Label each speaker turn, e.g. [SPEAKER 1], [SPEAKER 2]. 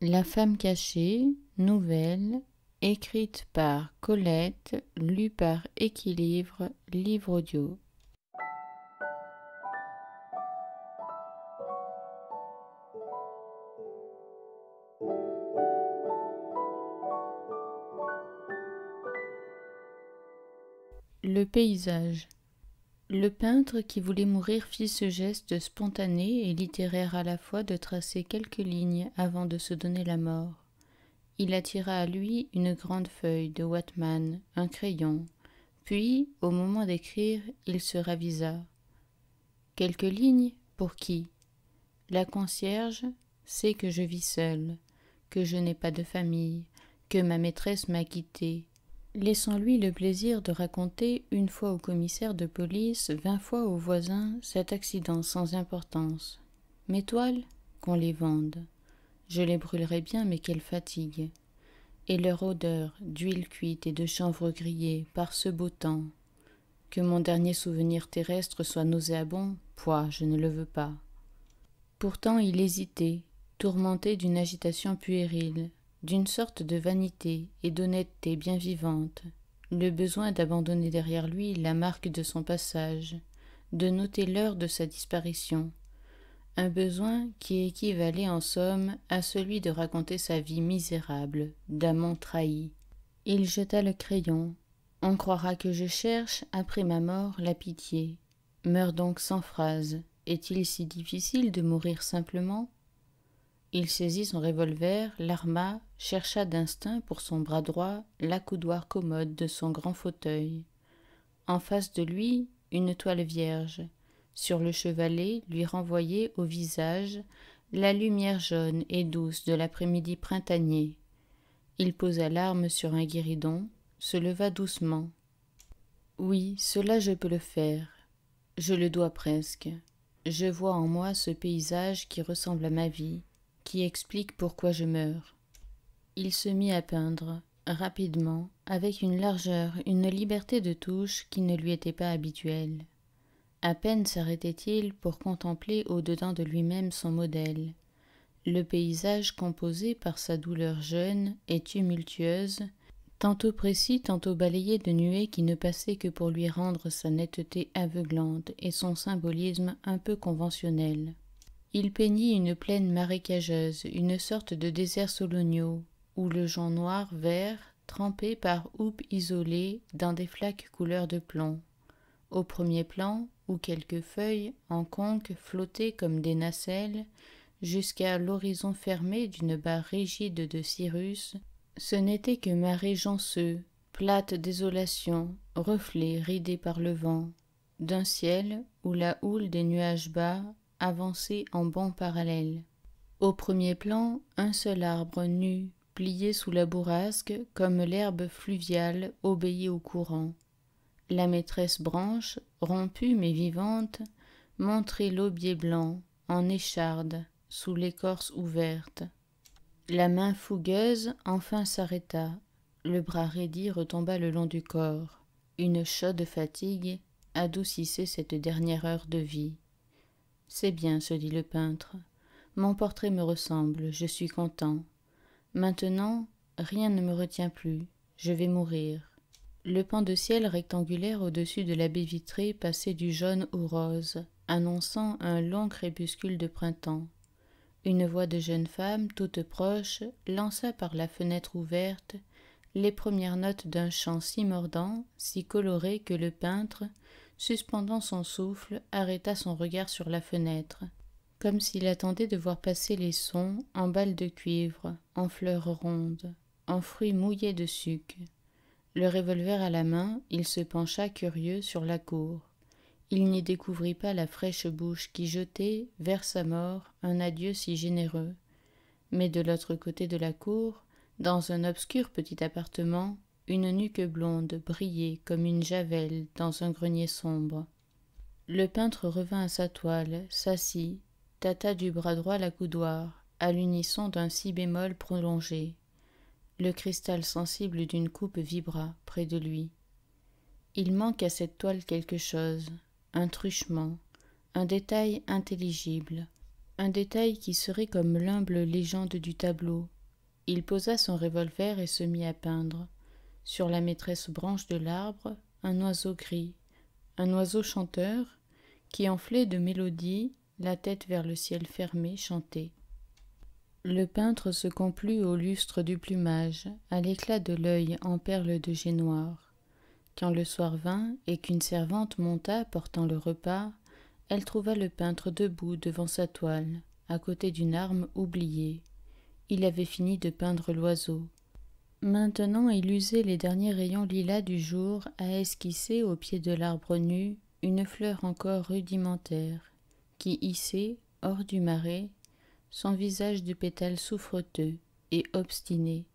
[SPEAKER 1] La femme cachée, nouvelle, écrite par Colette, lue par Équilibre, livre audio. Le paysage. Le peintre qui voulait mourir fit ce geste spontané et littéraire à la fois de tracer quelques lignes avant de se donner la mort. Il attira à lui une grande feuille de Wattmann, un crayon, puis, au moment d'écrire, il se ravisa. Quelques lignes, pour qui? La concierge sait que je vis seule, que je n'ai pas de famille, que ma maîtresse m'a quitté. Laissons-lui le plaisir de raconter une fois au commissaire de police, 20 fois aux voisins, cet accident sans importance. Mes toiles, qu'on les vende. Je les brûlerai bien, mais quelle fatigue. Et leur odeur d'huile cuite et de chanvre grillée par ce beau temps. Que mon dernier souvenir terrestre soit nauséabond, pouah, je ne le veux pas. Pourtant il hésitait, tourmenté d'une agitation puérile, d'une sorte de vanité et d'honnêteté bien vivante, le besoin d'abandonner derrière lui la marque de son passage, de noter l'heure de sa disparition, un besoin qui équivalait en somme à celui de raconter sa vie misérable, d'amant trahi. Il jeta le crayon. On croira que je cherche, après ma mort, la pitié. Meurs donc sans phrase. Est-il si difficile de mourir simplement ? Il saisit son revolver, l'arma, chercha d'instinct pour son bras droit l'accoudoir commode de son grand fauteuil. En face de lui, une toile vierge. Sur le chevalet, lui renvoyait au visage la lumière jaune et douce de l'après-midi printanier. Il posa l'arme sur un guéridon, se leva doucement. Oui, cela je peux le faire. Je le dois presque. Je vois en moi ce paysage qui ressemble à ma vie, qui explique pourquoi je meurs. Il se mit à peindre, rapidement, avec une largeur, une liberté de touche qui ne lui était pas habituelle. À peine s'arrêtait-il pour contempler au-dedans de lui-même son modèle. Le paysage composé par sa douleur jeune et tumultueuse, tantôt précis, tantôt balayé de nuées qui ne passaient que pour lui rendre sa netteté aveuglante et son symbolisme un peu conventionnel. Il peignit une plaine marécageuse, une sorte de désert sologno, où le jonc noir vert, trempé par houppes isolées dans des flaques couleur de plomb. Au premier plan, où quelques feuilles, en conque, flottaient comme des nacelles, jusqu'à l'horizon fermé d'une barre rigide de Cyrus, ce n'était que marée jonceux, plate désolation, reflet ridé par le vent, d'un ciel où la houle des nuages bas avançait en bonds parallèles. Au premier plan, un seul arbre nu, plié sous la bourrasque, comme l'herbe fluviale obéit au courant. La maîtresse branche, rompue mais vivante, montrait l'aubier blanc, en écharde, sous l'écorce ouverte. La main fougueuse enfin s'arrêta, le bras raidi retomba le long du corps. Une chaude fatigue adoucissait cette dernière heure de vie. « C'est bien, se dit le peintre. Mon portrait me ressemble, je suis content. Maintenant, rien ne me retient plus, je vais mourir. » Le pan de ciel rectangulaire au-dessus de la baie vitrée passait du jaune au rose, annonçant un long crépuscule de printemps. Une voix de jeune femme, toute proche, lança par la fenêtre ouverte les premières notes d'un chant si mordant, si coloré que le peintre, suspendant son souffle, arrêta son regard sur la fenêtre, comme s'il attendait de voir passer les sons en balles de cuivre, en fleurs rondes, en fruits mouillés de suc. Le revolver à la main, il se pencha curieux sur la cour. Il n'y découvrit pas la fraîche bouche qui jetait, vers sa mort, un adieu si généreux. Mais de l'autre côté de la cour, dans un obscur petit appartement, une nuque blonde brillait comme une javelle dans un grenier sombre. Le peintre revint à sa toile, s'assit, tâta du bras droit l'accoudoir, à l'unisson d'un si bémol prolongé. Le cristal sensible d'une coupe vibra près de lui. Il manque à cette toile quelque chose, un truchement, un détail intelligible, un détail qui serait comme l'humble légende du tableau, Il posa son revolver et se mit à peindre. Sur la maîtresse branche de l'arbre, un oiseau gris, un oiseau chanteur, qui enflé de mélodie, la tête vers le ciel fermé, chantait. Le peintre se complut au lustre du plumage, à l'éclat de l'œil en perles de jet noir. Quand le soir vint et qu'une servante monta portant le repas, elle trouva le peintre debout devant sa toile, à côté d'une arme oubliée. Il avait fini de peindre l'oiseau. Maintenant il usait les derniers rayons lilas du jour à esquisser au pied de l'arbre nu une fleur encore rudimentaire, qui hissait, hors du marais, son visage de pétale souffreteux et obstiné,